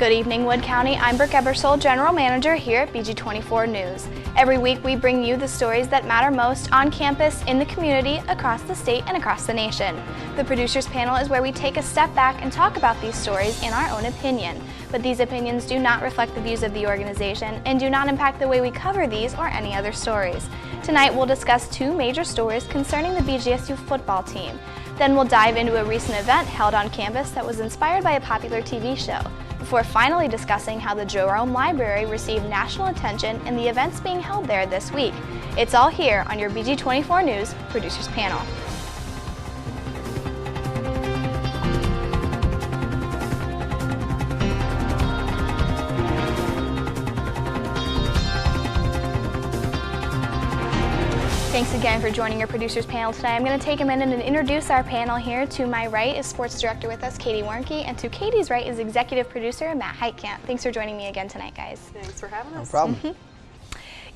Good evening, Wood County. I'm Brooke Ebersole, General Manager here at BG24 News. Every week we bring you the stories that matter most on campus, in the community, across the state, and across the nation. The Producers Panel is where we take a step back and talk about these stories in our own opinion. But these opinions do not reflect the views of the organization and do not impact the way we cover these or any other stories. Tonight we'll discuss two major stories concerning the BGSU football team. Then we'll dive into a recent event held on campus that was inspired by a popular TV show, before finally discussing how the Jerome Library received national attention and the events being held there this week. It's all here on your BG24 News Producers Panel. Thanks again for joining your Producers Panel today. I'm going to take a minute and introduce our panel here. To my right is Sports Director with us, Katie Warnke, and to Katie's right is Executive Producer Matt Heitkamp. Thanks for joining me again tonight, guys. Thanks for having us. No problem.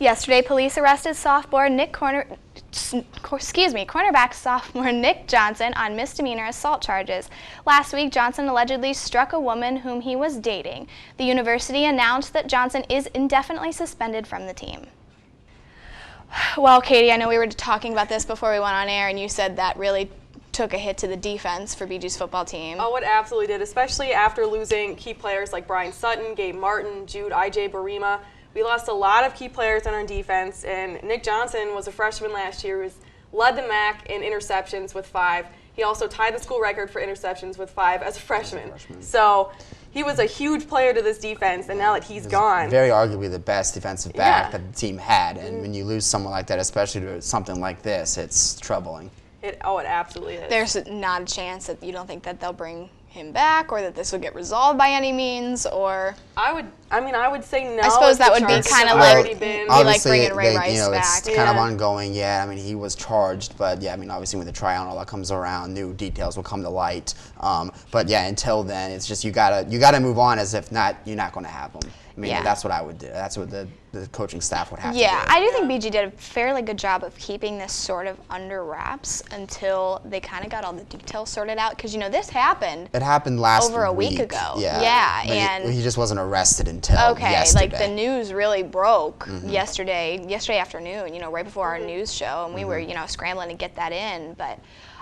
Yesterday, police arrested cornerback sophomore Nick Johnson on misdemeanor assault charges. Last week, Johnson allegedly struck a woman whom he was dating. The university announced that Johnson is indefinitely suspended from the team. Well, Katie, I know we were talking about this before we went on air, and you said that really took a hit to the defense for BG's football team. Oh, it absolutely did, especially after losing key players like Brian Sutton, Gabe Martin, Jude, IJ Barima. We lost a lot of key players on our defense, and Nick Johnson was a freshman last year who led the MAC in interceptions with 5. He also tied the school record for interceptions with 5 as a freshman. So he was a huge player to this defense, and now that he's gone. Very arguably the best defensive back that the team had, and when you lose someone like that, especially to something like this, it's troubling. It absolutely is. There's not a chance that you don't think that they'll bring him back, or that this would get resolved by any means, or? I would say no. I suppose that would be kind of like bringing Ray Rice back. It's kind of ongoing. Yeah, I mean, he was charged, but yeah, I mean, obviously when the tryout and all that comes around, new details will come to light. But yeah, until then, it's just you gotta move on, as if not, you're not going to have him. I mean, that's what I would do. That's what the coaching staff would have to do. Yeah, I do think BG did a fairly good job of keeping this sort of under wraps until they kind of got all the details sorted out. Because, you know, this happened. It happened last over a week ago. Yeah, and he just wasn't arrested until yesterday. Like the news really broke yesterday afternoon, you know, right before our news show. And we were, you know, scrambling to get that in. But,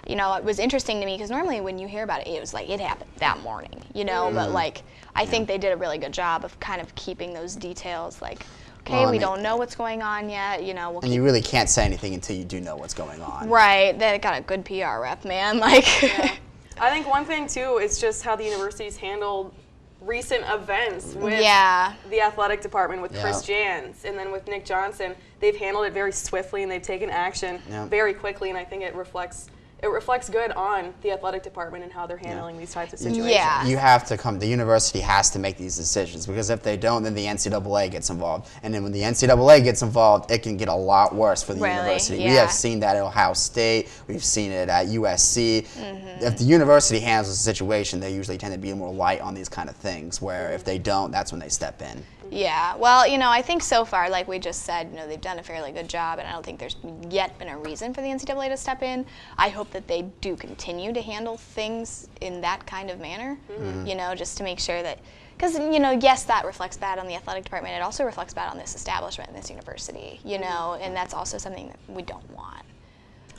you know, it was interesting to me because normally when you hear about it, it was like it happened that morning, you know. But, like, I think they did a really good job of kind of keeping those details, like, okay, we don't know what's going on yet, you know. And you really can't say anything until you do know what's going on. Right. They got a good PR rep, man. Like. Yeah. I think one thing too is just how the university's handled recent events with the athletic department, with Chris Jans, and then with Nick Johnson. They've handled it very swiftly and they've taken action very quickly, and I think it reflects good on the athletic department and how they're handling these types of situations. Yeah. You have to the university has to make these decisions, because if they don't, then the NCAA gets involved. And then when the NCAA gets involved, it can get a lot worse for the university. Yeah. We have seen that at Ohio State. We've seen it at USC. If the university handles the situation, they usually tend to be more light on these kind of things, where if they don't, that's when they step in. Yeah, well, you know, I think so far, like we just said, you know, they've done a fairly good job, and I don't think there's yet been a reason for the NCAA to step in. I hope that they do continue to handle things in that kind of manner, you know, just to make sure that, because, you know, yes, that reflects bad on the athletic department. It also reflects bad on this establishment and this university, you know, and that's also something that we don't want.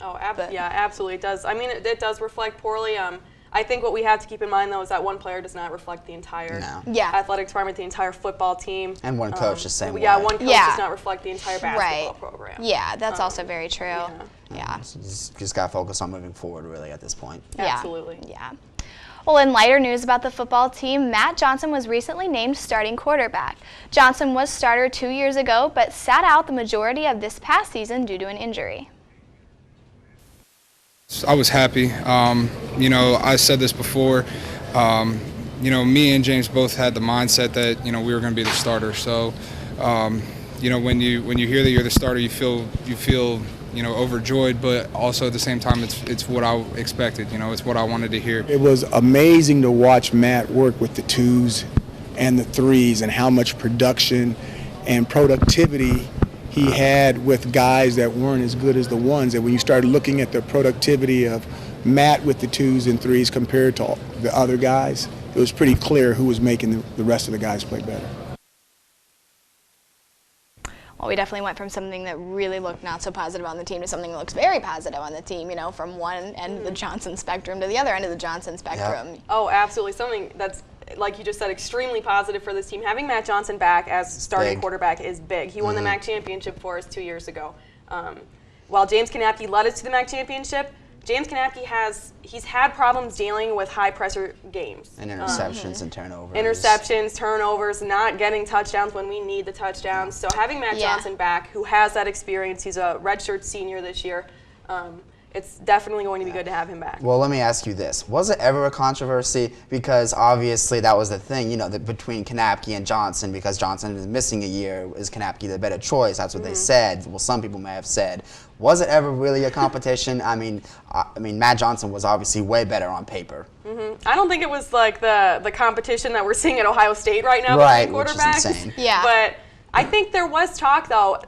Oh, yeah, absolutely it does. I mean, it does reflect poorly. I think what we have to keep in mind, though, is that one player does not reflect the entire athletic department, the entire football team. And one coach the same way. Yeah, one coach does not reflect the entire basketball program. Yeah, that's also very true. Yeah. So just got to focus on moving forward, really, at this point. Absolutely. Yeah. Well, in lighter news about the football team, Matt Johnson was recently named starting quarterback. Johnson was starter 2 years ago, but sat out the majority of this past season due to an injury. I was happy. You know, I said this before. You know, me and James both had the mindset that, you know, we were going to be the starter. So, you know, when you hear that you're the starter, you feel you know, overjoyed, but also at the same time, it's what I expected. You know, it's what I wanted to hear. It was amazing to watch Matt work with the 2s and the 3s, and how much production and productivity he had with guys that weren't as good as the 1s. And when you started looking at the productivity of Matt with the 2s and 3s compared to the other guys, it was pretty clear who was making the rest of the guys play better. Well, we definitely went from something that really looked not so positive on the team to something that looks very positive on the team, from one end of the Johnson spectrum to the other end of the Johnson spectrum. Yep. Oh, absolutely. Something that's, like you just said, extremely positive for this team. Having Matt Johnson back as starting quarterback is big. He won the MAC championship for us 2 years ago. While James Kanapke led us to the MAC championship, James Kanapke he's had problems dealing with high-pressure games. And interceptions and turnovers. Interceptions, turnovers, not getting touchdowns when we need the touchdowns. So having Matt Johnson back, who has that experience, he's a redshirt senior this year, it's definitely going to be good to have him back. Well, let me ask you this. Was it ever a controversy? Because obviously that was the thing, between Kanapke and Johnson, because Johnson is missing a year. Is Kanapke the better choice? That's what they said. Well, some people may have said. Was it ever really a competition? I mean, Matt Johnson was obviously way better on paper. I don't think it was like the competition that we're seeing at Ohio State right now between quarterbacks. Which is insane. Yeah. But I think there was talk, though.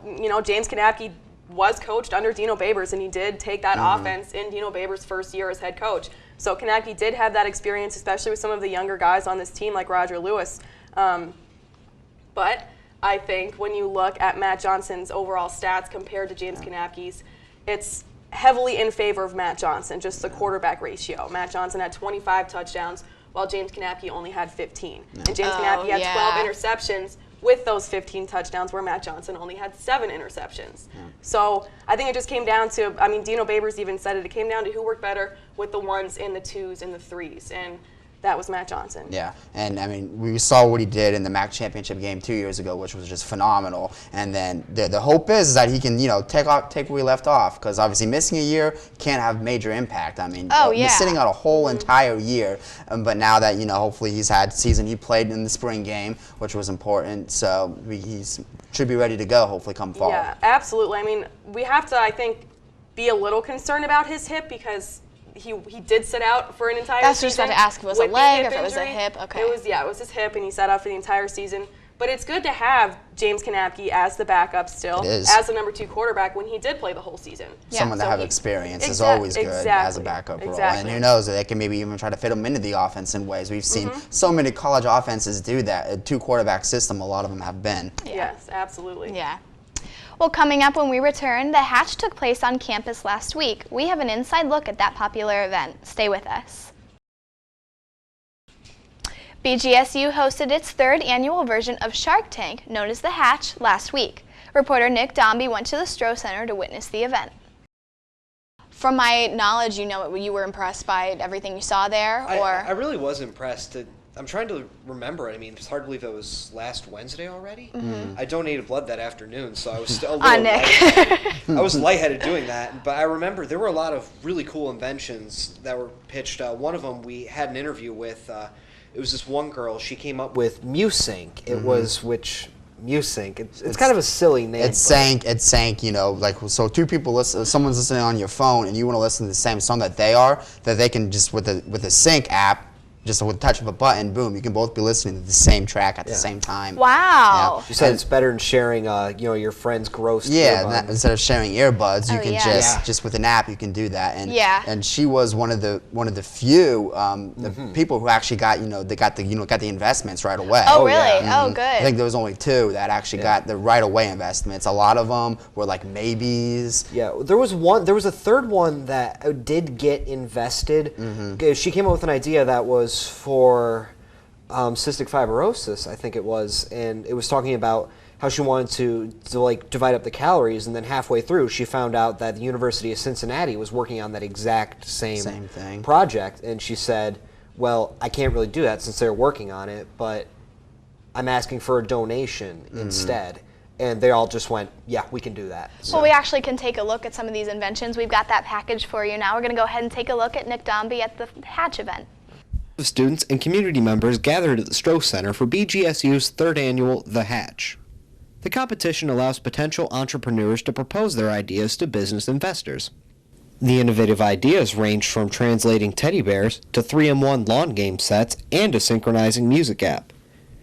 James Kanapke was coached under Dino Babers, and he did take that offense in Dino Babers' first year as head coach. So Kanapke did have that experience, especially with some of the younger guys on this team like Roger Lewis. But I think when you look at Matt Johnson's overall stats compared to James Kanapke's, it's heavily in favor of Matt Johnson, just the quarterback ratio. Matt Johnson had 25 touchdowns, while James Kanapke only had 15. And James Kanapke had 12 interceptions with those 15 touchdowns, where Matt Johnson only had 7 interceptions. So I think it just came down to, Dino Babers even said it came down to who worked better with the 1s and the 2s and the 3s. And that was Matt Johnson. Yeah, and we saw what he did in the MAC championship game 2 years ago, which was just phenomenal. And then the hope is that he can, take where he left off, because obviously missing a year can't have major impact. Sitting out a whole entire year, but now that hopefully he's had season, he played in the spring game, which was important. So he should be ready to go. Hopefully come fall. Yeah, absolutely. We have to, I think, be a little concerned about his hip, because he did sit out for an entire season. That's just about to ask if it was a leg or if it was a hip. Okay. It was his hip, and he sat out for the entire season. But it's good to have James Kanapke as the backup still, as the number 2 quarterback when he did play the whole season. Yeah. Someone to have experience is always good as a backup role. And who knows, they can maybe even try to fit him into the offense in ways. We've seen so many college offenses do that. A 2-quarterback system, a lot of them have been. Yes, absolutely. Yeah. Well, coming up when we return, the Hatch took place on campus last week. We have an inside look at that popular event. Stay with us. BGSU hosted its 3rd annual version of Shark Tank, known as the Hatch, last week. Reporter Nick Dombey went to the Stroh Center to witness the event. From my knowledge, you were impressed by everything you saw there, or? I really was impressed. I'm trying to remember it. It's hard to believe it was last Wednesday already. I donated blood that afternoon, so I was still a little lightheaded. I was lightheaded doing that, but I remember there were a lot of really cool inventions that were pitched. One of them we had an interview with. It was this one girl. She came up with MuSync. It was MuSync. It's kind of a silly name. It's sank. So 2 people listen. Someone's listening on your phone, and you want to listen to the same song that they can just with the sync app. Just with the touch of a button, boom, you can both be listening to the same track at the same time. Wow. You said it's better than sharing, your friend's gross earbuds. Instead of sharing earbuds, you can just with an app, you can do that. And she was one of the few people who actually got, got the investments right away. Oh, really? Oh, good. I think there was only 2 that actually got the right away investments. A lot of them were like maybes. Yeah, there was a 3rd one that did get invested. She came up with an idea that was for cystic fibrosis, I think it was, and it was talking about how she wanted to like divide up the calories, and then halfway through she found out that the University of Cincinnati was working on that exact same thing project, and she said, well, I can't really do that since they're working on it, but I'm asking for a donation instead. And they all just went, yeah, we can do that. So. Well, we actually can take a look at some of these inventions. We've got that package for you now. We're going to go ahead and take a look at Nick Dombey at the Hatch event. Students and community members gathered at the Stroh Center for BGSU's 3rd annual The Hatch. The competition allows potential entrepreneurs to propose their ideas to business investors. The innovative ideas ranged from translating teddy bears to 3-in-1 lawn game sets and a synchronizing music app.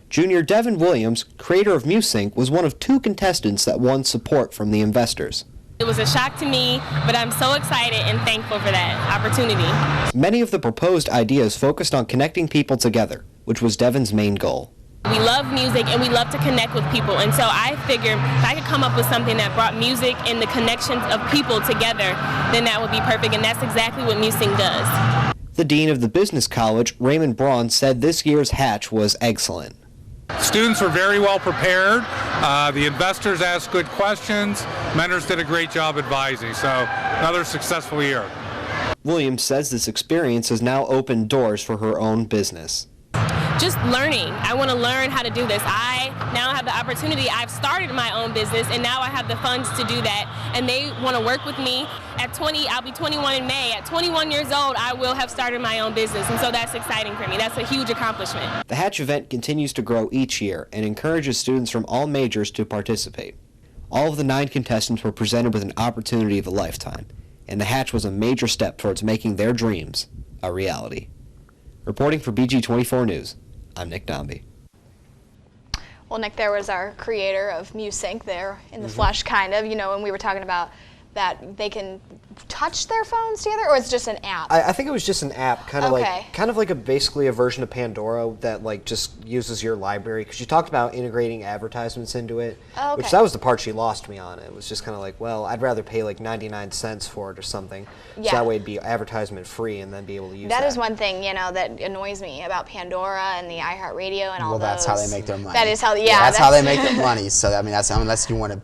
Junior Devin Williams, creator of MuSync, was one of 2 contestants that won support from the investors. It was a shock to me, but I'm so excited and thankful for that opportunity. Many of the proposed ideas focused on connecting people together. which was Devon's main goal. We love music and we love to connect with people, and so I figured if I could come up with something that brought music and the connections of people together, then that would be perfect, and that's exactly what MuSing does. The dean of the business college, Raymond Braun, said this year's hatch was excellent. Students were very well prepared. The investors asked good questions. Mentors did a great job advising, so another successful year. Williams says this experience has now opened doors for her own business. Just learning. I want to learn how to do this. I now have the opportunity. I've started my own business, and now I have the funds to do that, and they want to work with me. At 20, I'll be 21 in May. At 21 years old, I will have started my own business, and so that's exciting for me. That's a huge accomplishment. The Hatch event continues to grow each year and encourages students from all majors to participate. All of the 9 contestants were presented with an opportunity of a lifetime, and the Hatch was a major step towards making their dreams a reality. Reporting for BG24 News, I'm Nick Dombey. Well, Nick, there was our creator of MuSync there in the flesh, kind of, you know, and we were talking about that they can touch their phones together, or it's just an app? I think it was just an app, kind of Okay. like basically a version of Pandora that like just uses your library. Because you talked about integrating advertisements into it, Oh, which okay. that was the part she lost me on. It was just kind of like, well, I'd rather pay like 99 cents for it or something, Yeah. so that way it'd be advertisement free and then be able to use that. That is one thing, you know, that annoys me about Pandora and the iHeartRadio and all Well, those. that's how they make their money. That is how, yeah. That's how they make their money. So I mean, that's unless you want to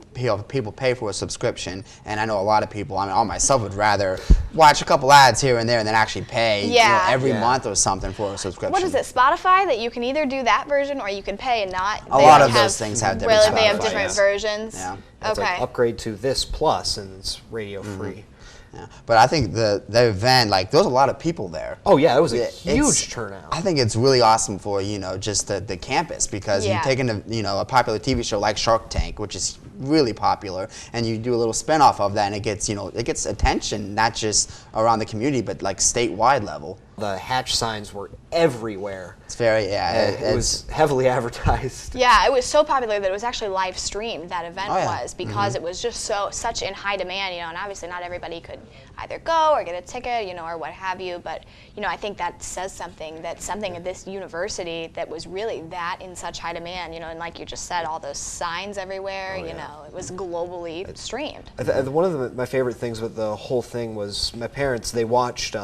people pay for a subscription, and I know a lot of people. I mean, I myself would rather watch a couple ads here and there and then actually pay Yeah. every month or something for a subscription. What is it, Spotify, that you can either do that version or you can pay and not? A they lot of have- those things have different Really, they have Spotify, different yes. versions? Yeah. It's Okay. like upgrade to this plus and it's radio free. Yeah. But I think the event, like, there's a lot of people there. Oh yeah, it was a Yeah, huge turnout. I think it's really awesome for, you know, just the campus, because Yeah. you're taking a popular TV show like Shark Tank, which is really popular, and you do a little spin-off of that, and it gets attention, not just around the community, but like statewide level. The Hatch signs were everywhere. It's very, It was heavily advertised. Yeah, it was so popular that it was actually live streamed, that event Oh, yeah. was, because it was just such in high demand, you know, and obviously not everybody could either go or get a ticket, you know, or what have you, but, you know, I think that says something, that something at this university that was really that in such high demand, you know, and like you just said, all those signs everywhere, you know, it was globally streamed. One of my favorite things with the whole thing was my parents, they watched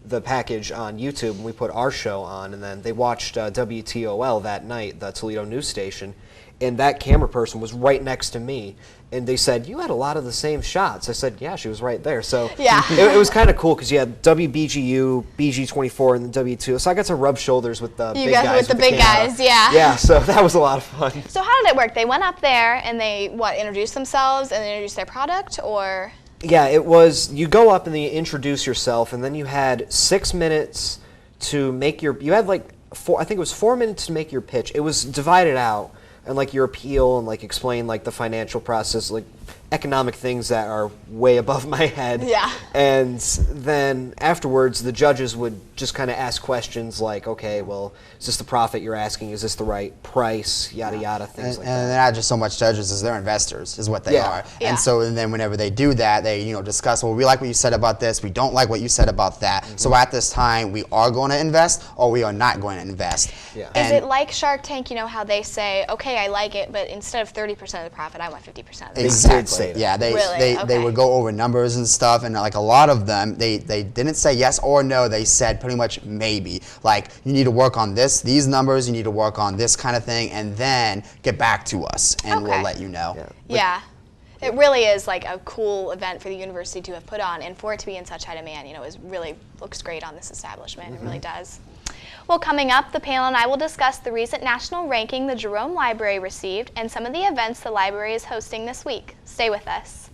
the package on YouTube, and we put our show on, and then they watched WTOL that night, the Toledo news station, and that camera person was right next to me, and they said, you had a lot of the same shots. I said, yeah, she was right there. So Yeah. it was kind of cool, because you had WBGU, BG24, and the W2, so I got to rub shoulders with the You big guys guys. with the big camera. guys, yeah. Yeah, so that was a lot of fun. So how did it work? They went up there and they, introduced themselves and introduced their product, or? Yeah, it was, you go up and then you introduce yourself, and then you had 6 minutes to make your, you had like I think it was 4 minutes to make your pitch. It was divided out, and like your appeal, and like explain like the financial process, like economic things that are way above my head. Yeah. And then afterwards, the judges would just kind of ask questions like, okay, well, is this the profit you're asking? Is this the right price? Yada yada, things like that. And they're not just so much judges as they're investors, is what they Yeah. are. Yeah. And so, and then whenever they do that, they discuss, well, we like what you said about this, we don't like what you said about that. So at this time, we are going to invest, or we are not going to invest. Yeah. Is it like Shark Tank, you know, how they say, okay, I like it, but instead of 30% of the profit, I want 50% of it? Exactly. did say that. Yeah, they Really? they Okay. would go over numbers and stuff, and like a lot of them, they didn't say yes or no. They said pretty much maybe. Like, you need to work on these numbers, you need to work on this kind of thing, and then get back to us, and Okay. we'll let you know. Yeah. It really is like a cool event for the university to have put on, and for it to be in such high demand, you know, looks great on this establishment. It really does. Well, coming up, the panel and I will discuss the recent national ranking the Jerome Library received and some of the events the library is hosting this week. Stay with us.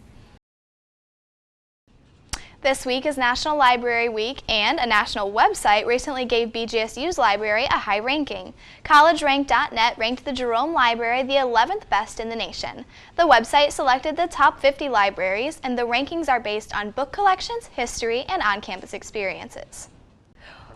This week is National Library Week, and a national website recently gave BGSU's library a high ranking. CollegeRank.net ranked the Jerome Library the 11th best in the nation. The website selected the top 50 libraries, and the rankings are based on book collections, history, and on-campus experiences.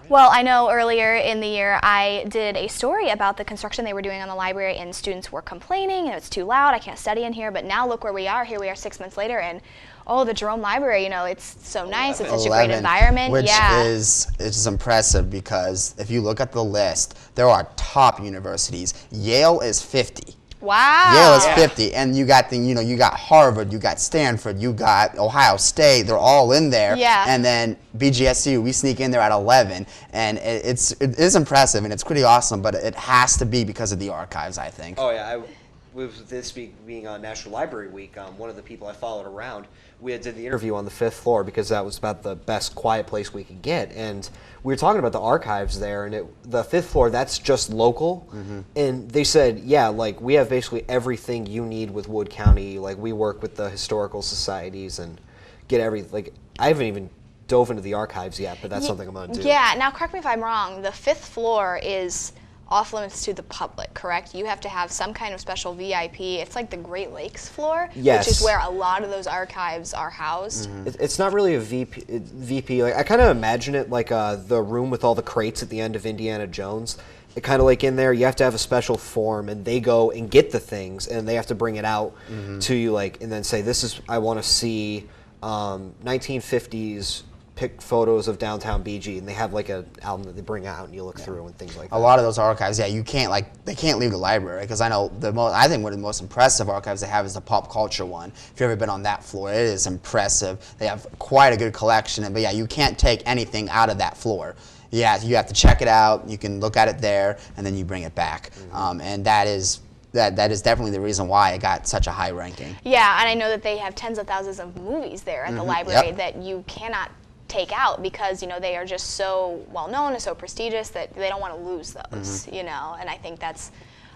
Well, I know earlier in the year I did a story about the construction they were doing on the library, and students were complaining, it's too loud, I can't study in here, but now look where we are. Here we are 6 months later, and oh, the Jerome Library, it's so nice, it's such a great environment. Which is impressive, because if you look at the list, there are top universities. Yale is 50. Wow. Yale is 50, and you got you got Harvard, you got Stanford, you got Ohio State. They're all in there. Yeah. And then BGSU, we sneak in there at 11, and it is impressive, and it's pretty awesome. But it has to be because of the archives, I think. Oh yeah, with this being National Library Week, one of the people I followed around, we did the interview on the 5th floor because that was about the best quiet place we could get, and we were talking about the archives there, and the 5th floor, that's just local, and they said, yeah, like we have basically everything you need with Wood County. Like we work with the historical societies and get everything. Like I haven't even dove into the archives yet, but that's something I'm going to do. Yeah, now correct me if I'm wrong, the 5th floor is off limits to the public, correct? You have to have some kind of special VIP. It's like the Great Lakes floor, yes, which is where a lot of those archives are housed. It's not really a VP. Like I kind of imagine it like the room with all the crates at the end of Indiana Jones. It kind of like in there, you have to have a special form, and they go and get the things, and they have to bring it out to you, like, and then say, "This is I want to see 1950s." Pick photos of downtown BG, and they have like an album that they bring out, and you look through and things like that. A lot of those archives, you can't they can't leave the library, because I know I think one of the most impressive archives they have is the pop culture one. If you've ever been on that floor, it is impressive. They have quite a good collection, but yeah, you can't take anything out of that floor. Yeah, you have to check it out. You can look at it there, and then you bring it back, and that is definitely the reason why it got such a high ranking. Yeah, and I know that they have tens of thousands of movies there at the library that you cannot take out, because they are just so well known and so prestigious that they don't want to lose those, and I think that's,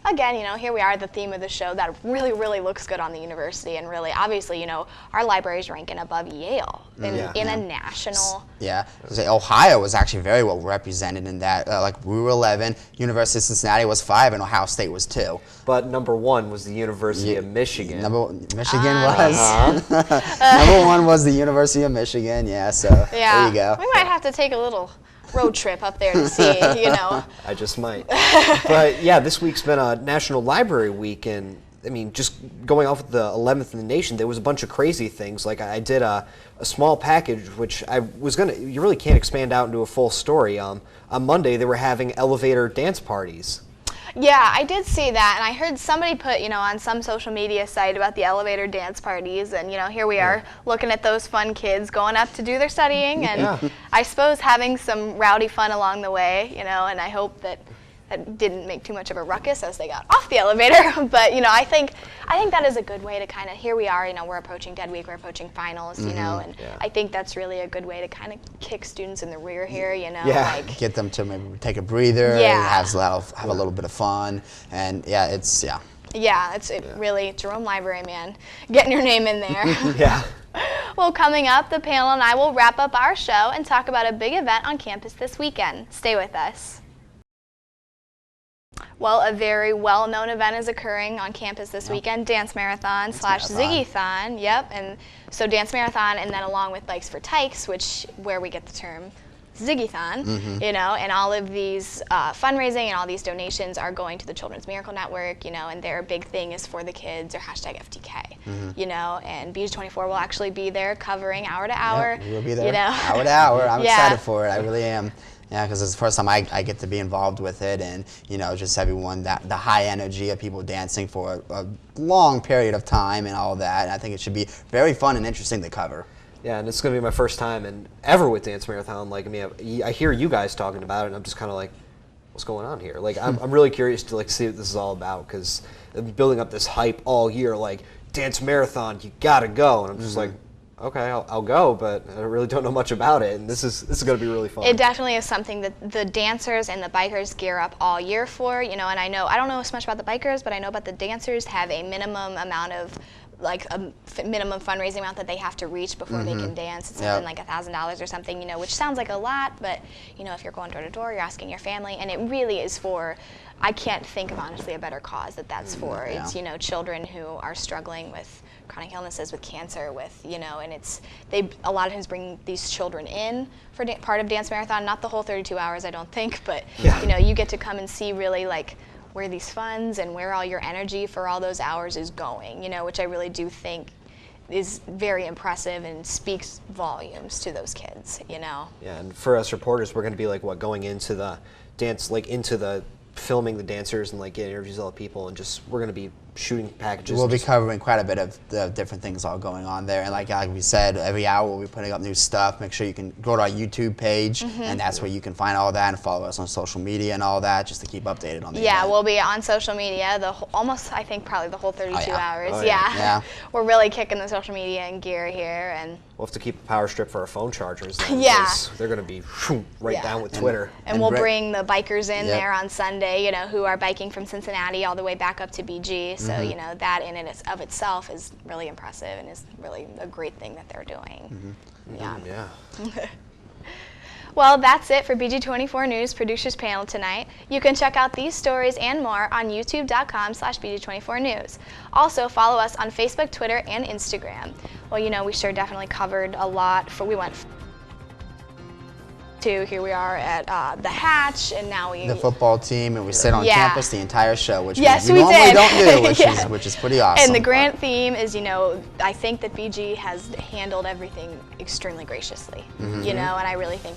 again, here we are, the theme of the show, that really, really looks good on the university, and really, obviously, our library is ranking above Yale in a national. Yeah, Ohio was actually very well represented in that. Like we were 11, University of Cincinnati was 5, and Ohio State was 2. But number 1 was the University of Michigan. Michigan was. Number 1 was the University of Michigan. Yeah, so there you go. We might have to take a little road trip up there to see, I just might. But yeah, this week's been a National Library Week, and I mean, just going off with the 11th in the nation, there was a bunch of crazy things. Like I did a small package, which you really can't expand out into a full story. On Monday, they were having elevator dance parties. Yeah, I did see that, and I heard somebody put, on some social media site about the elevator dance parties, and, here we are looking at those fun kids going up to do their studying, and I suppose having some rowdy fun along the way, and I hope that didn't make too much of a ruckus as they got off the elevator, but, I think that is a good way to kind of, here we are, we're approaching Dead Week, we're approaching finals, and I think that's really a good way to kind of kick students in the rear here, like get them to maybe take a breather, have a little bit of fun, and it's really Jerome Library, man, getting your name in there. Yeah. Well, coming up, the panel and I will wrap up our show and talk about a big event on campus this weekend. Stay with us. Well, a very well-known event is occurring on campus this weekend, Dance Marathon / Ziggy-thon. Yep, and so Dance Marathon, and then along with Bikes for Tykes, where we get the term Ziggy-thon, and all of these fundraising and all these donations are going to the Children's Miracle Network, and their big thing is for the kids, or #FTK, and BG24 will actually be there covering hour to hour. Yep, we'll be there hour to hour. I'm excited for it. I really am. Yeah, because it's the first time I get to be involved with it, and just everyone, the high energy of people dancing for a long period of time and all that. And I think it should be very fun and interesting to cover. Yeah, and it's going to be my first time ever with Dance Marathon. Like, I hear you guys talking about it, and I'm just kind of like, what's going on here? Like, I'm really curious to see what this is all about, because I've been building up this hype all year, like, Dance Marathon, you gotta go, and I'm just like, okay, I'll go, but I really don't know much about it, and this is going to be really fun. It definitely is something that the dancers and the bikers gear up all year for, and I don't know as much about the bikers, but I know about the dancers have a minimum amount of like a minimum fundraising amount that they have to reach before they can dance. It's something like $1,000 or something, you know, which sounds like a lot, but you know, if you're going door to door, you're asking your family, and it really is for, I can't think of honestly a better cause that's for. It's, you know, children who are struggling with chronic illnesses, with cancer, with, you know, and it's, they a lot of times bring these children in for part of Dance Marathon, not the whole 32 hours, I don't think, but you know, you get to come and see really like where these funds and where all your energy for all those hours is going, you know, which I really do think is very impressive and speaks volumes to those kids, you know. Yeah, and for us reporters, we're going to be like, what, going into the dance, like into the filming the dancers and like getting interviews with all the people, and just we're going to be shooting packages. We'll be covering quite a bit of the different things all going on there, and like we said, every hour we'll be putting up new stuff. Make sure you can go to our YouTube page, and that's where you can find all that, and follow us on social media and all that, just to keep updated on the event. We'll be on social media almost, I think, probably the whole 32 hours. Oh, yeah. We're really kicking the social media in gear here, and we'll have to keep a power strip for our phone chargers then, they're going to be right down with Twitter. And we'll bring the bikers in there on Sunday, you know, who are biking from Cincinnati all the way back up to BG. So, you know, that in and of itself is really impressive and is really a great thing that they're doing. Yeah. Well, that's it for BG24 News Producers Panel tonight. You can check out these stories and more on youtube.com/BG24News. Also, follow us on Facebook, Twitter, and Instagram. Well, you know, we sure definitely covered a lot. We went to, here we are at the Hatch, and now the football team, and we sit on campus the entire show, which we did. normally don't do, which is pretty awesome. And the grant theme is, you know, I think that BG has handled everything extremely graciously, you know, and I really think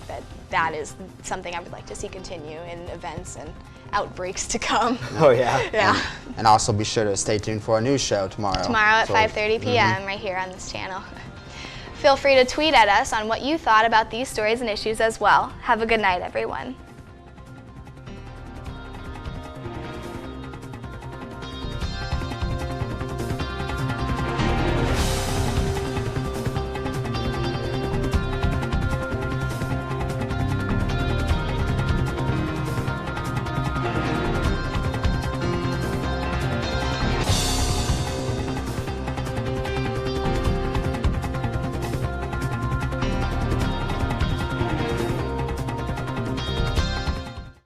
that is something I would like to see continue in events and outbreaks to come. Oh, yeah. And also be sure to stay tuned for our news show tomorrow. Tomorrow at 5:30 p.m. right here on this channel. Feel free to tweet at us on what you thought about these stories and issues as well. Have a good night, everyone.